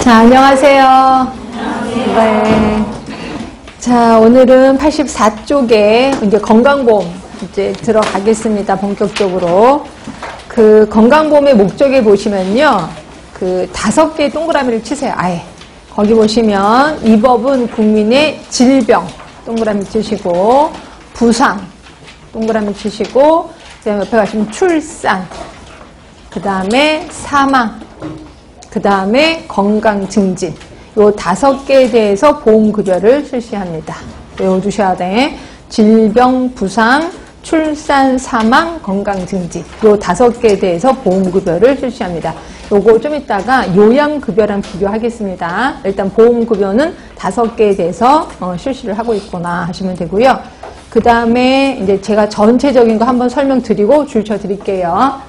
자, 안녕하세요. 네. 자, 오늘은 84쪽에 이제 건강보험 이제 들어가겠습니다. 본격적으로. 그 건강보험의 목적에 보시면요. 그 5개의 동그라미를 치세요. 아예. 거기 보시면 이 법은 국민의 질병 동그라미 치시고 부상 동그라미 치시고 그다음에 옆에 가시면 출산 그 다음에 사망 그 다음에 건강 증진 요 5개에 대해서 보험급여를 실시합니다. 외워두셔야 돼. 질병, 부상, 출산, 사망, 건강 증진 요 5개에 대해서 보험급여를 실시합니다. 요거 좀 이따가 요양급여랑 비교하겠습니다. 일단 보험급여는 5개에 대해서 실시를 하고 있구나 하시면 되고요. 그 다음에 이제 제가 전체적인 거 한번 설명드리고 줄쳐 드릴게요.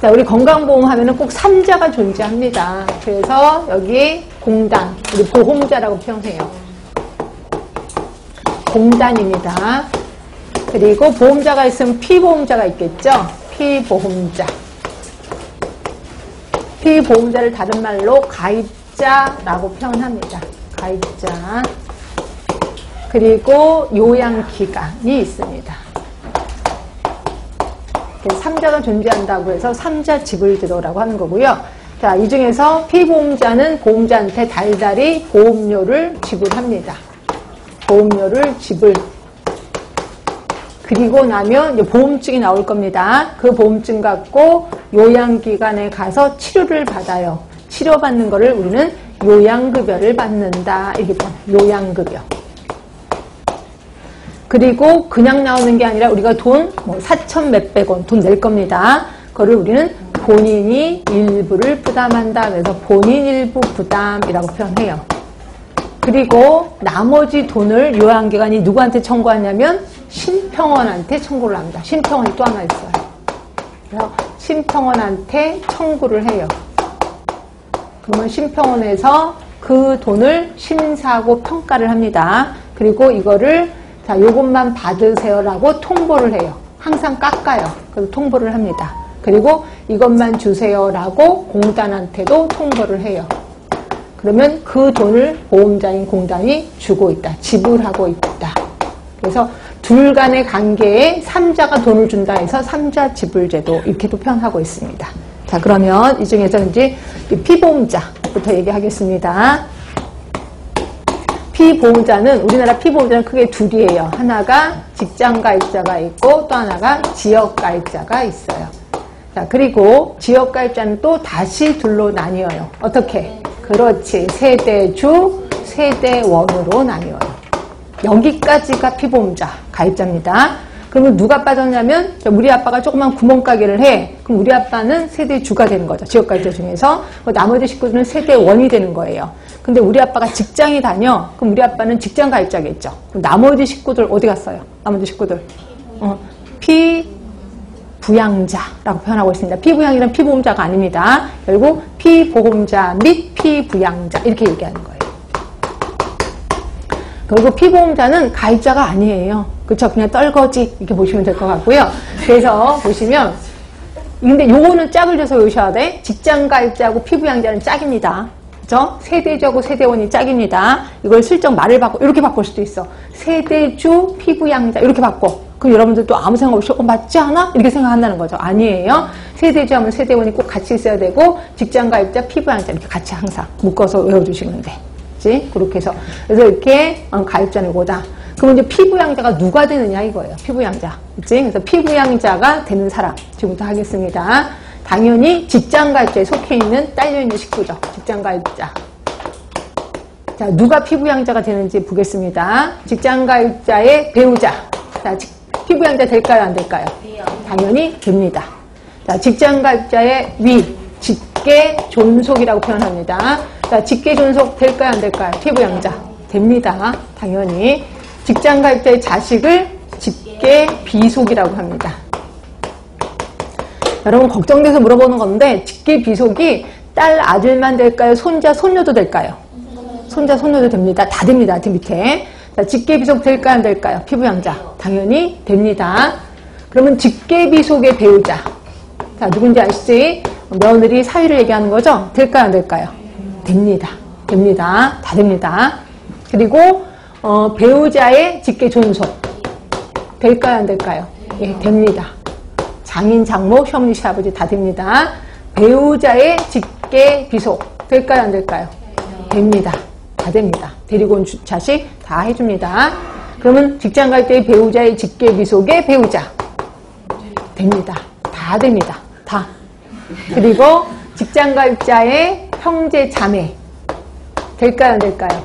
자, 우리 건강보험 하면은 꼭 3자가 존재합니다. 그래서 여기 공단, 우리 보험자라고 표현해요. 공단입니다. 그리고 보험자가 있으면 피보험자가 있겠죠? 피보험자. 피보험자를 다른 말로 가입자라고 표현합니다. 가입자. 그리고 요양기간이 있습니다. 3자가 존재한다고 해서 3자 지불제도라고 하는 거고요. 자, 이 중에서 피보험자는 보험자한테 달달이 보험료를 지불합니다. 보험료를 지불. 그리고 나면 보험증이 나올 겁니다. 그 보험증 갖고 요양기관에 가서 치료를 받아요. 치료받는 거를 우리는 요양급여를 받는다. 이게 요양급여. 그리고 그냥 나오는 게 아니라 우리가 돈 4천 몇백 원 돈 낼 겁니다. 그거를 우리는 본인이 일부를 부담한다. 그래서 본인 일부 부담이라고 표현해요. 그리고 나머지 돈을 요양기관이 누구한테 청구하냐면 심평원한테 청구를 합니다. 심평원이 또 하나 있어요. 그래서 심평원한테 청구를 해요. 그러면 심평원에서 그 돈을 심사하고 평가를 합니다. 그리고 이거를 자, 요것만 받으세요라고 통보를 해요. 항상 깎아요. 그래서 통보를 합니다. 그리고 이것만 주세요라고 공단한테도 통보를 해요. 그러면 그 돈을 보험자인 공단이 주고 있다. 지불하고 있다. 그래서 둘 간의 관계에 3자가 돈을 준다 해서 3자 지불제도 이렇게도 표현하고 있습니다. 자, 그러면 이 중에서 이제 피보험자부터 얘기하겠습니다. 피보험자는 우리나라 피보험자는 크게 둘이에요. 하나가 직장가입자가 있고 또 하나가 지역가입자가 있어요. 자, 그리고 지역가입자는 또 다시 둘로 나뉘어요. 어떻게? 그렇지. 세대주, 세대원으로 나뉘어요. 여기까지가 피보험자 가입자입니다. 그러면 누가 빠졌냐면 우리 아빠가 조그만 구멍가게를 해. 그럼 우리 아빠는 세대주가 되는 거죠. 지역가입자 중에서. 나머지 식구들은 세대원이 되는 거예요. 근데 우리 아빠가 직장에 다녀. 그럼 우리 아빠는 직장 가입자겠죠. 그럼 나머지 식구들 어디 갔어요? 나머지 식구들. 피부양자라고 표현하고 있습니다. 피부양이란 피보험자가 아닙니다. 결국 피보험자 및 피부양자 이렇게 얘기하는 거예요. 그리고 피보험자는 가입자가 아니에요. 그렇죠? 그냥 떨거지 이렇게 보시면 될 것 같고요. 그래서 보시면 근데 요거는 짝을 줘서 외우셔야 돼. 직장 가입자하고 피부양자는 짝입니다. 그죠? 세대주하고 세대원이 짝입니다. 이걸 슬쩍 말을 바꿔 이렇게 바꿀 수도 있어. 세대주, 피부양자 이렇게 바꿔. 그럼 여러분들 또 아무 생각 없이 맞지 않아? 이렇게 생각한다는 거죠. 아니에요. 세대주 하면 세대원이 꼭 같이 있어야 되고 직장가입자, 피부양자 이렇게 같이 항상 묶어서 외워주시면 돼. 그치? 그렇게 해서 그래서 이렇게 가입자는 이거다. 그러면 이제 피부양자가 누가 되느냐 이거예요. 피부양자. 그치? 그래서 피부양자가 되는 사람 지금부터 하겠습니다. 당연히 직장가입자에 속해 있는 딸려있는 식구죠. 직장가입자. 자, 누가 피부양자가 되는지 보겠습니다. 직장가입자의 배우자. 자, 피부양자 될까요? 안 될까요? 당연히 됩니다. 자, 직장가입자의 위. 직계존속이라고 표현합니다. 자, 직계존속 될까요? 안 될까요? 피부양자. 됩니다. 당연히. 직장가입자의 자식을 직계비속이라고 합니다. 여러분 걱정돼서 물어보는 건데 직계비속이 딸, 아들만 될까요? 손자, 손녀도 될까요? 손자, 손녀도 됩니다. 다 됩니다. 그 밑에. 자, 직계비속 될까요? 안 될까요? 피부양자. 당연히 됩니다. 그러면 직계비속의 배우자. 자, 누군지 아시지? 며느리 사위를 얘기하는 거죠? 될까요? 안 될까요? 됩니다. 됩니다. 다 됩니다. 그리고 배우자의 직계 존속 될까요? 안 될까요? 예, 됩니다. 장인, 장모, 시어머니, 시아버지 다 됩니다. 배우자의 직계 비속 될까요? 안 될까요? 됩니다. 다 됩니다. 데리고 온 자식 다 해줍니다. 그러면 직장 갈 때 배우자의 직계 비속의 배우자 됩니다. 다 됩니다. 다. 그리고 직장 가입자의 형제, 자매 될까요? 안 될까요?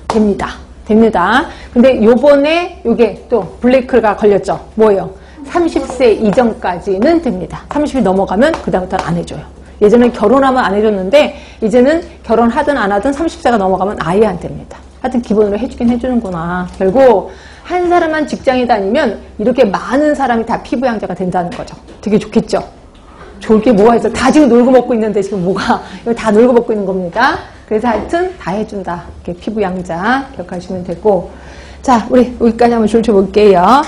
됩니다. 됩니다. 근데 요번에 요게 또 블랙홀가 걸렸죠. 뭐예요? 30세 이전까지는 됩니다. 30이 넘어가면 그 다음부터는 안 해줘요. 예전엔 결혼하면 안 해줬는데 이제는 결혼하든 안 하든 30세가 넘어가면 아예 안 됩니다. 하여튼 기본으로 해주긴 해주는구나. 결국 한 사람만 직장에 다니면 이렇게 많은 사람이 다 피부양자가 된다는 거죠. 되게 좋겠죠? 좋을 게 뭐가 있어? 다 지금 놀고 먹고 있는데 지금 뭐가 이거 다 놀고 먹고 있는 겁니다. 그래서 하여튼 다 해준다. 이렇게 피부양자 기억하시면 되고, 자, 우리 여기까지 한번 줄 쳐볼게요.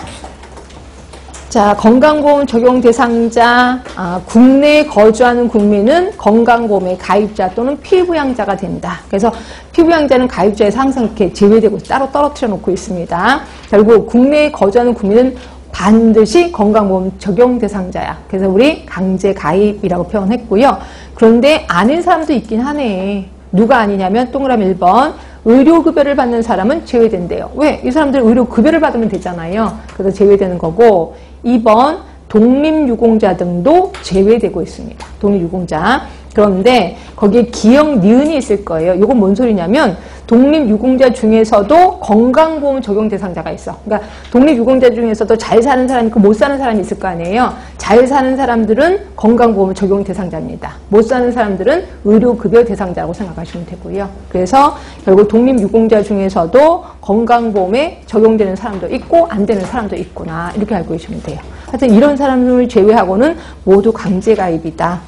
자, 건강보험 적용 대상자, 국내에 거주하는 국민은 건강보험의 가입자 또는 피부양자가 된다. 그래서 피부양자는 가입자에서 항상 이렇게 제외되고 따로 떨어뜨려 놓고 있습니다. 결국 국내에 거주하는 국민은 반드시 건강보험 적용 대상자야. 그래서 우리 강제 가입이라고 표현했고요. 그런데 아닌 사람도 있긴 하네. 누가 아니냐면 동그라미 1번. 의료급여를 받는 사람은 제외된대요. 왜? 이 사람들은 의료급여를 받으면 되잖아요. 그래서 제외되는 거고, 2번 독립유공자 등도 제외되고 있습니다. 독립유공자. 그런데 거기에 기역, 니은이 있을 거예요. 이건 뭔 소리냐면 독립유공자 중에서도 건강보험 적용 대상자가 있어. 그러니까 독립유공자 중에서도 잘 사는 사람이 있고 못 사는 사람이 있을 거 아니에요. 잘 사는 사람들은 건강보험 적용 대상자입니다. 못 사는 사람들은 의료급여 대상자라고 생각하시면 되고요. 그래서 결국 독립유공자 중에서도 건강보험에 적용되는 사람도 있고 안 되는 사람도 있구나. 이렇게 알고 계시면 돼요. 하여튼 이런 사람을 제외하고는 모두 강제가입이다.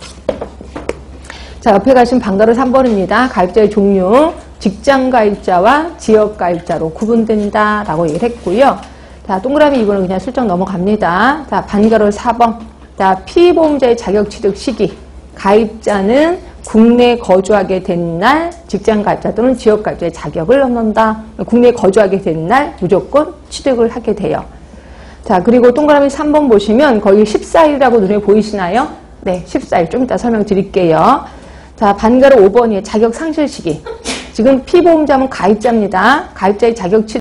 자, 옆에 가신 방가루 3번입니다. 가입자의 종류, 직장가입자와 지역가입자로 구분된다 라고 얘기를 했고요. 자, 동그라미 2번은 그냥 슬쩍 넘어갑니다. 자, 반가루 4번. 자, 피보험자의 자격 취득 시기. 가입자는 국내에 거주하게 된 날 직장가입자 또는 지역가입자의 자격을 얻는다. 국내에 거주하게 된 날 무조건 취득을 하게 돼요. 자, 그리고 동그라미 3번 보시면 거기 14일이라고 눈에 보이시나요? 네, 14일. 좀 이따 설명드릴게요. 자, 반가루 5번이 자격 상실 시기. 지금 피보험자는 가입자입니다. 가입자의 자격 취득